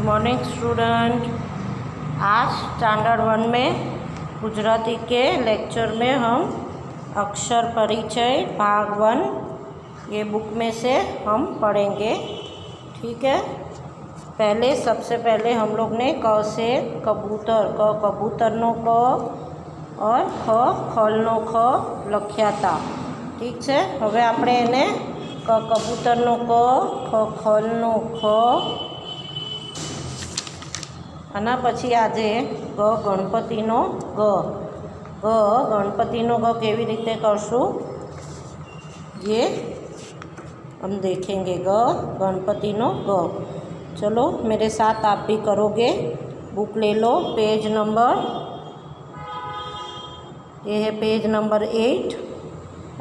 Morning student. आज standard 1 में गुजराती के लेक्चर में हम अक्षर परिचय भाग 1 ये बुक में से हम पढ़ेंगे। ठीक है। सबसे पहले हम लोग ने क से कबूतर, क कबूतरनो क और ख खलनो ख लख्या था। ठीक है। हवे आपणे एने क कबूतरनो क, ख खलनो ख आना पछी आजे ग गणपतिनो ग। ग गणपतिनो ग केवी रीते करशुं ये हम देखेंगे। ग गणपतिनो ग। चलो मेरे साथ आप भी करोगे। बुक ले लो, पेज नंबर, ये है पेज नंबर 8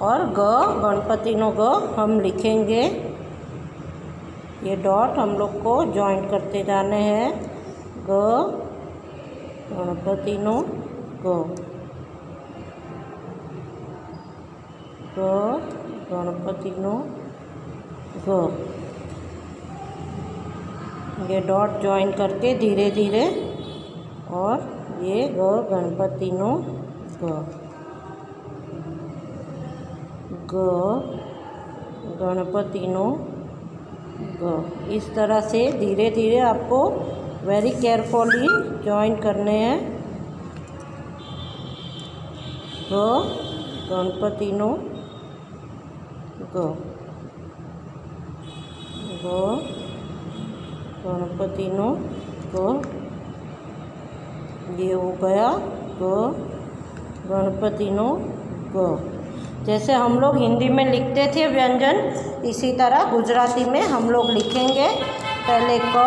और ग गणपतिनो ग हम लिखेंगे। ये डॉट हम लोग को जॉइंट करते जाने हैं। ग गणपतिनो ग, ग गणपतिनो ग। ये डॉट जॉइन करके धीरे धीरे, और ये ग गणपतिनो ग, ग गणपतिनो ग। इस तरह से धीरे धीरे आपको वेरी केयरफुली जॉइन करने हैं। ग गणपतिनो ग, ग गणपतिनो ग। ये हो गया ग गणपतिनो ग। जैसे हम लोग हिंदी में लिखते थे व्यंजन, इसी तरह गुजराती में हम लोग लिखेंगे। पहले क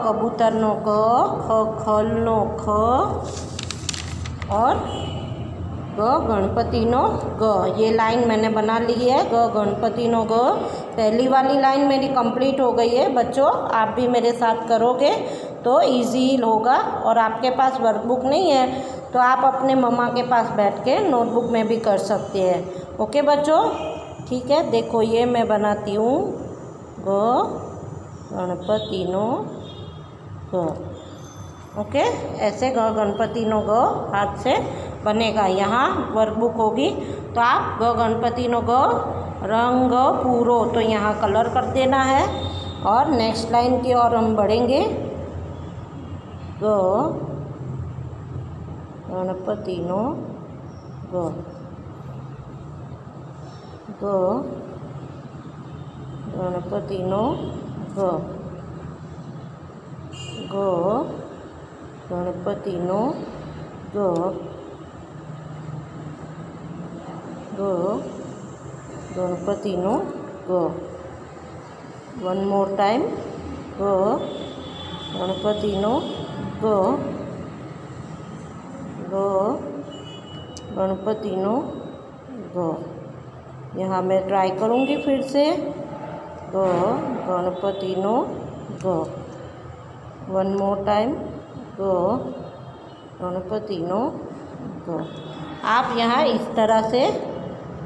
कबूतरनो क, ख खलनो ख और ग गणपतिनो ग। ये लाइन मैंने बना ली है, ग गणपतिनो ग। पहली वाली लाइन मेरी कंप्लीट हो गई है। बच्चों आप भी मेरे साथ करोगे तो इजी होगा। और आपके पास वर्कबुक नहीं है तो आप अपने मम्मा के पास बैठ के नोटबुक में भी कर सकते हैं। ओके बच्चों, ठीक है। देखो ये मैं बनाती हूँ ग गणपतिनो ग। ओके, ऐसे ग गणपतिनो ग हाथ से बनेगा। यहाँ वर्कबुक होगी तो आप ग गणपतिनो ग रंग पूरो, तो यहाँ कलर कर देना है। और नेक्स्ट लाइन की ओर हम बढ़ेंगे। ग गणपतिनो ग, ग गणपतिनो ग, ग गणपतिनो ग, ग गणपतिनो ग। One more time. ग गणपतिनो ग, ग गणपतिनो ग। यहाँ मैं ट्राई करूँगी फिर से। ग गणपतिनो ग। One more time. ग गणपतिनो ग। आप यहाँ इस तरह से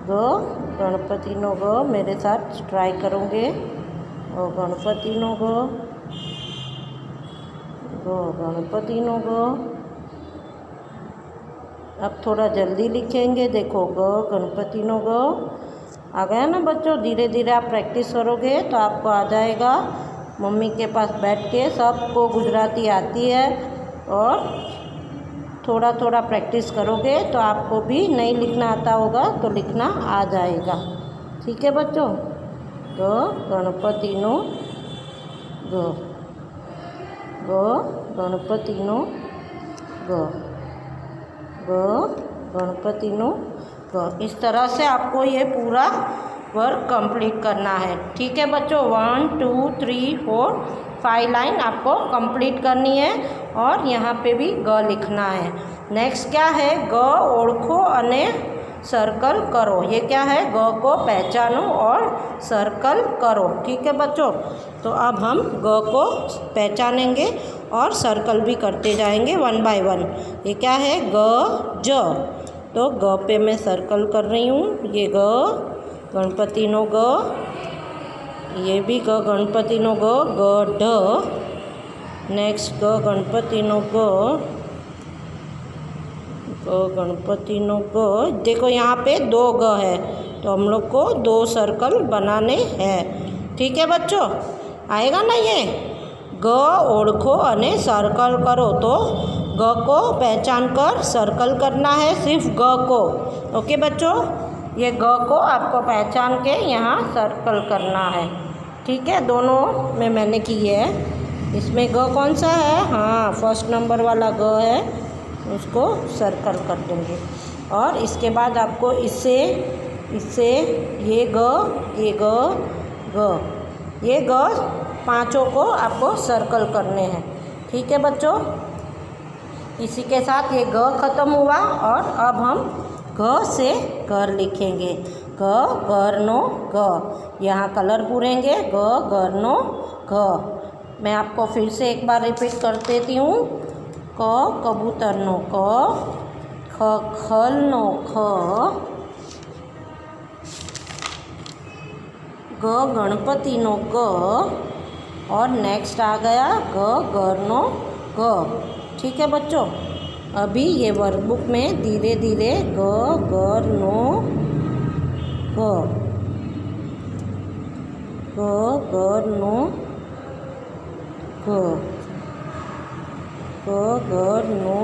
ग गणपतिनो ग मेरे साथ ट्राई करोगे। ग गणपतिनो ग, ग गणपतिनो ग। अब थोड़ा जल्दी लिखेंगे। देखो ग गणपतिनो ग आ गया ना बच्चों। धीरे धीरे आप प्रैक्टिस करोगे तो आपको आ जाएगा। मम्मी के पास बैठ के, सबको गुजराती आती है, और थोड़ा थोड़ा प्रैक्टिस करोगे तो आपको भी नहीं लिखना आता होगा तो लिखना आ जाएगा। ठीक है बच्चों। ग गणपतिनो ग, ग गणपतिनो ग, ग गणपतिनो ग। इस तरह से आपको ये पूरा वर्क कंप्लीट करना है। ठीक है बच्चों। 1 2 3 4 5 लाइन आपको कंप्लीट करनी है, और यहाँ पे भी ग लिखना है। नेक्स्ट क्या है? ग ओळखो अने सर्कल करो। ये क्या है? ग को पहचानो और सर्कल करो। ठीक है बच्चों। तो अब हम ग को पहचानेंगे और सर्कल भी करते जाएंगे 1 बाय 1। ये क्या है? ग ज। तो ग पे मैं सर्कल कर रही हूँ। ये ग गणपतिनो ग, ये भी ग गणपतिनो ग, ग ढ, नेक्स्ट ग गणपतिनो ग, गणपतिनो ग। देखो यहाँ पे 2 ग है, तो हम लोग को 2 सर्कल बनाने हैं। ठीक है बच्चों, आएगा ना ये? ग ओढ़खो अने सर्कल करो, तो ग को पहचान कर सर्कल करना है, सिर्फ ग को। ओके बच्चों, ये ग को आपको पहचान के यहाँ सर्कल करना है। ठीक है, दोनों में मैंने की है। इसमें ग कौन सा है? हाँ, फर्स्ट नंबर वाला ग है, उसको सर्कल कर देंगे। और इसके बाद आपको इससे ये ग, ये ग 5 को आपको सर्कल करने हैं। ठीक है बच्चों, इसी के साथ ये ग ख़त्म हुआ। और अब हम घ से घर लिखेंगे। ग घरनो घ, यहाँ कलर पूरेंगे। ग घरनो घ। मैं आपको फिर से एक बार रिपीट कर देती हूँ। क कबूतरनो क, ख खलनो ख, ग गणपतिनो ग, और नेक्स्ट आ गया ग घरनो ग। ठीक है बच्चों, अभी ये वर्कबुक में धीरे धीरे ग घरनो ग, ग घरनो ग, ग घरनो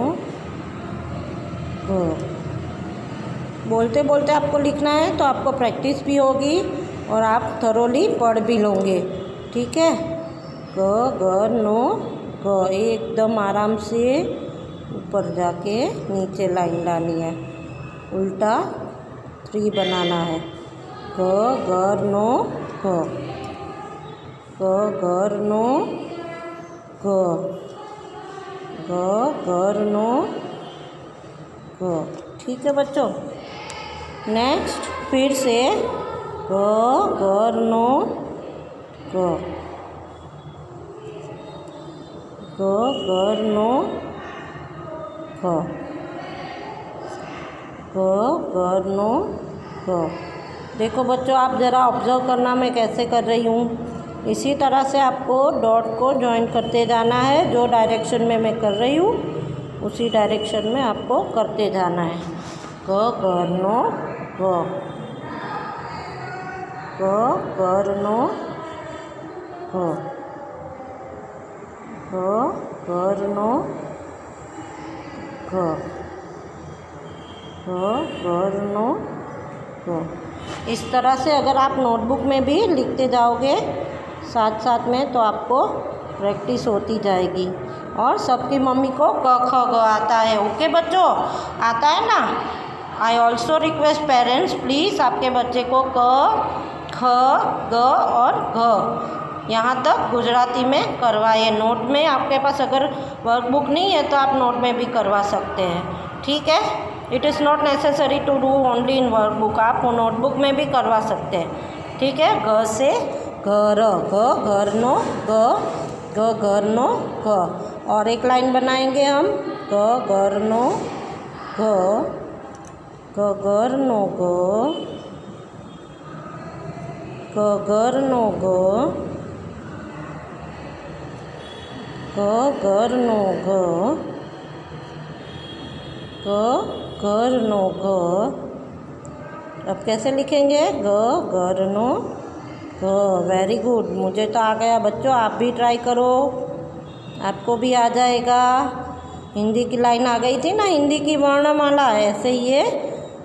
ग। बोलते बोलते आपको लिखना है, तो आपको प्रैक्टिस भी होगी और आप थरोली पढ़ भी लोगे। ठीक है, ग घरनो ग, एकदम आराम से ऊपर जाके नीचे लाइन लानी है, उल्टा 3 बनाना है। ग घरनो ग, ग घरनो ग, ग घरनो ग। ठीक है बच्चों, नेक्स्ट फिर से ग घरनो ग, ग घरनो ग, ग घरनो ग। देखो बच्चों, आप ज़रा ऑब्ज़र्व करना मैं कैसे कर रही हूँ। इसी तरह से आपको डॉट को जॉइन करते जाना है। जो डायरेक्शन में मैं कर रही हूँ उसी डायरेक्शन में आपको करते जाना है। ग घरनो ग, ग घरनो ग, ग घरनो ग, ग घरनो ग। इस तरह से अगर आप नोटबुक में भी लिखते जाओगे साथ साथ में, तो आपको प्रैक्टिस होती जाएगी। और सबकी मम्मी को क ख ग आता है। ओके बच्चों, आता है ना? I also request parents, please आपके बच्चे को क ख ग और घ यहाँ तक गुजराती में करवाइए। नोट में आपके पास अगर वर्कबुक नहीं है तो आप नोट में भी करवा सकते हैं। ठीक है, it is not necessary to do only in workbook, आप नोटबुक में भी करवा सकते हैं। ठीक है, घ से घर, ग घरनो ग, ग घरनो ग। और एक लाइन बनाएंगे हम, ग घरनो ग, ग घरनो ग, ग घरनो ग, ग घरनो ग, ग घरनो ग। अब कैसे लिखेंगे? ग घरनो ग। वेरी गुड, मुझे तो आ गया बच्चों, आप भी ट्राई करो, आपको भी आ जाएगा। हिंदी की लाइन आ गई थी ना, हिंदी की वर्णमाला, ऐसे ही ये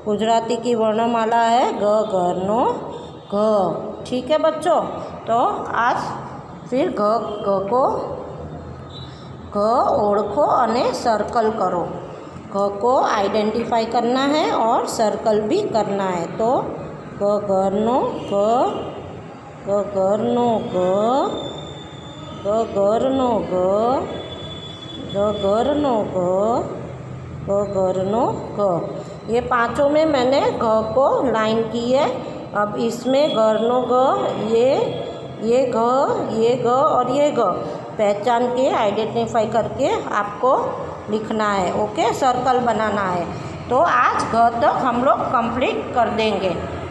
गुजराती की वर्णमाला है, ग घरनो ग। ठीक है बच्चों, तो आज फिर ग को ग ओळखो अने सर्कल करो। ग को आइडेंटिफाई करना है और सर्कल भी करना है। तो ग घरनो ग, ग घरनो ग, ग घरनो ग, ग घरनो ग, ग घरनो ग। ये 5 में मैंने घ को लाइन की है। अब इसमें घरनो ग, ये घ, ये ग और ये ग पहचान के आइडेंटिफाई करके आपको लिखना है। ओके, सर्कल बनाना है। तो आज घ तक हम लोग कंप्लीट कर देंगे।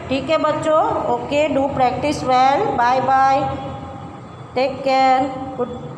ठीक है बच्चों, okay, do practice well, bye bye, take care, good.